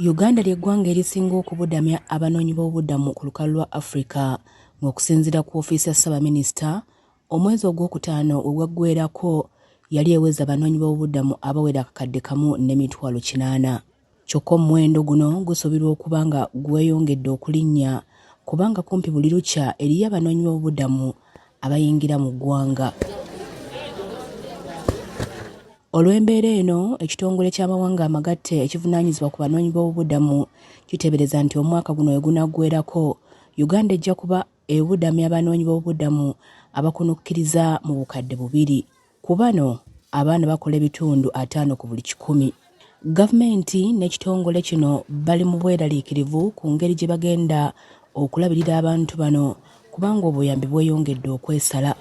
Uganda ly'eggwanga erisinga okubudamya abanoonyi b'obubuddamu ku lukalu lwa Africa ng'okusinziira ku ofiisi ya Ssabaminisita, omwezi ogwokutaano ogwaggweerako yali eweza abanoonyi b'obubuddamu abawera akakadde kamu n'emitwalo 800. Kyokka omuwendo guno gusuubirwa okuba nga gweyongedde okulinnya kubanga kumpi buli lukya eriyo abanoonyi b'obubuddamu abayingira mu ggwanga. Olw'embeera eno, ekitongole ky'amawanga amagatte ekivunaanyizibwa ku banoonyi b'obubuddamu kiteebereza nti omwaka guno we gunaggweerako, Uganda ejja kuba ebudamya abanoonyi b'obubuddamu abakunukkiriza mu bukadde 2. Ku bano, abaana bakola ebitundu 5 ku buli 100. Gavumenti n'ekitongole kino bali mu bweraliikirivu ku ngeri gye bagenda okulabirira abantu bano kubanga obuyambi bweyongedde okwesala.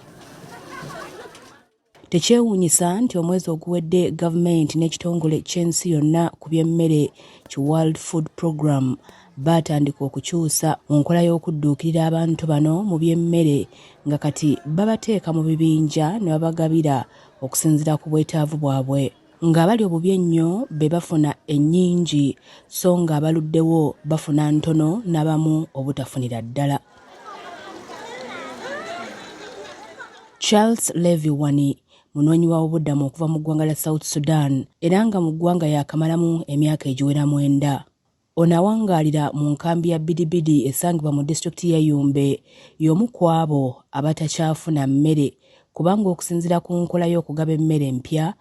Tekyewuunyisa nti omwezi oguwedde gavumenti n'ekitongole ky'ensi yonna ku by'emmere ki World Food Program baatandika okukyusa mu nkola y'okudduukirira abantu bano mu by'emmere nga kati babateeka mu bibinja ne babagabira okusinziira ku bwetaavu bwabwe. Ng'abali obubi ennyo be bafuna ennyingi so ng'abaluddewo bafuna ntono n'abamu obutafunira ddala. Charles Levy Wani munoonyi wa obuddamu okuva mu ggwanga lya South Sudan era nga mu ggwanga yaakamalamu emyaka egiwera 9. Ono awangaalira mu nkambi ya Bidibidi esangibwa mu disitulikiti y'e Yumbe y'omu ku abo abatakyafuna mmere kubanga okusinziira ku nkola y'okugaba emmere empya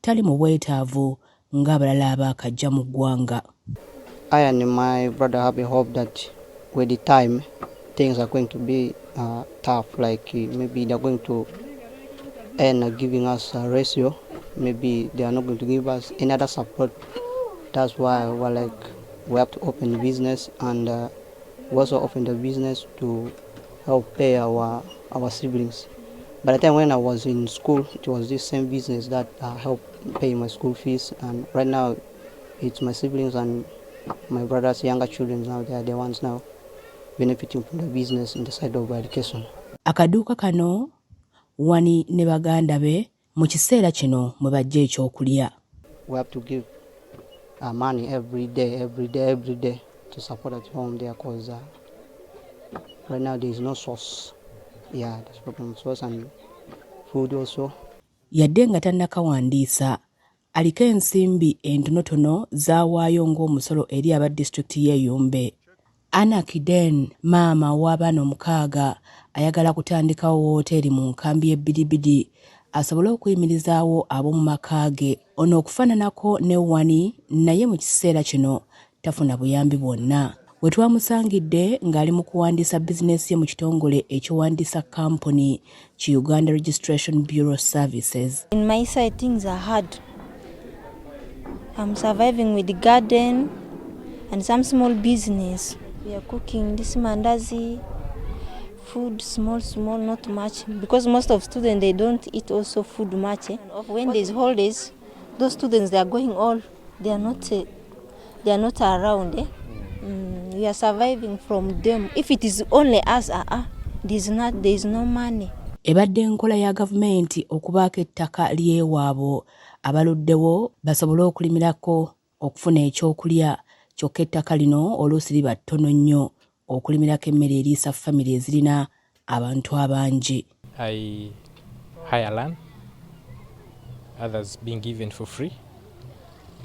tali mu bwetaavu ng'abalala abaakajja mu ggwanga. I and my brother have a hope that with the time things are going to be tough, like maybe they're going to end giving us a ratio, maybe they are not going to give us any other support. That's why we have to open the business, and we also open the business to help pay our siblings. By the time when I was in school, it was this same business that helped pay my school fees, and right now it's my siblings and my brother's younger children now. They are the ones now benefiting from the business in the side of education. Akaduuka kano Wani ne baganda be mu kiseera kino mwe bajja ekyokulya. We have to give money every day to support at home there, because right now there is no source. Yeah, there's problem with source and food also. Yadde nga tannakawandiisa aliko ensimbi entonotono zaawaayo ng'omusolo eri aba disitulikiti y'e Yumbe. Anna Kiden, maama w'abaana 6, ayagala kutandikawo wooteeri mu nkambi y'e Bidibidi asobole okuyimirizaawo ab'omu maka ge. Ono okufaananako ne Wani naye mu kiseera kino tafuna buyambi bwonna. We twamusangidde ng'ali mu kuwandiisa bizinesi ye mu kitongole ekiwandiisa kampuni ki Uganda Registration Bureau Services. In my side things are hard. I'm surviving with the garden and some small business. We are cooking this mandazi, food small, not much, because most of students, they don't eat also food much. When there's holidays, those students, they are going all, they are not around. We are surviving from them. If it is only us, there's no money. Ebadde enkola ya gavumenti okubaako ettaka ly'ewaabo abaluddewo basobole okulimirako okufuna ekyokulya. Kyokka ettaka lino oluusi liba ttono nnyo okulimirako emmere eriisa famire ezirina abantu abangi. I hire land, others being given for free.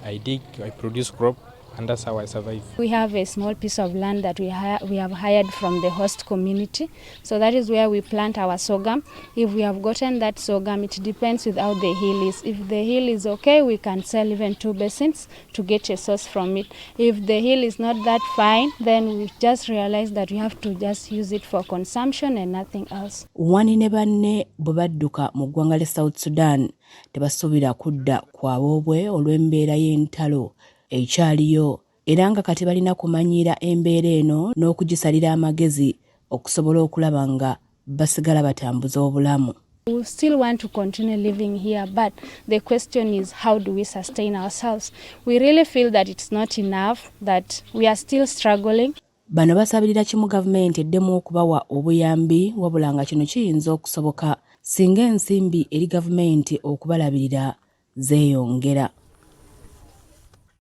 I dig, I produce crop, and that's how I survive. We have a small piece of land that we have hired from the host community. So that is where we plant our sorghum. If we have gotten that sorghum, it depends with how the hill is. If the hill is okay, we can sell even 2 basins to get a source from it. If the hill is not that fine, then we just realize that we have to just use it for consumption and nothing else. Wani ne banne bwe badduka mu ggwanga lya South Sudan tebasuubira kudda kwabwe olw'embeera y'entalo ekyaliyo era nga kati balina kumanyiira embeera eno n'okugisalira amagezi okusobola okulaba nga basigala batambuza obulamu. We still want to continue living here, but the question is, how do we sustain ourselves? We really feel that it's not enough, that we are still struggling. Bano basabirira kimu gavumenti eddemu okubawa obuyambi wabula nga kino kiyinza okusoboka singa ensimbi eri gavumenti okubalabirira zeeyongera.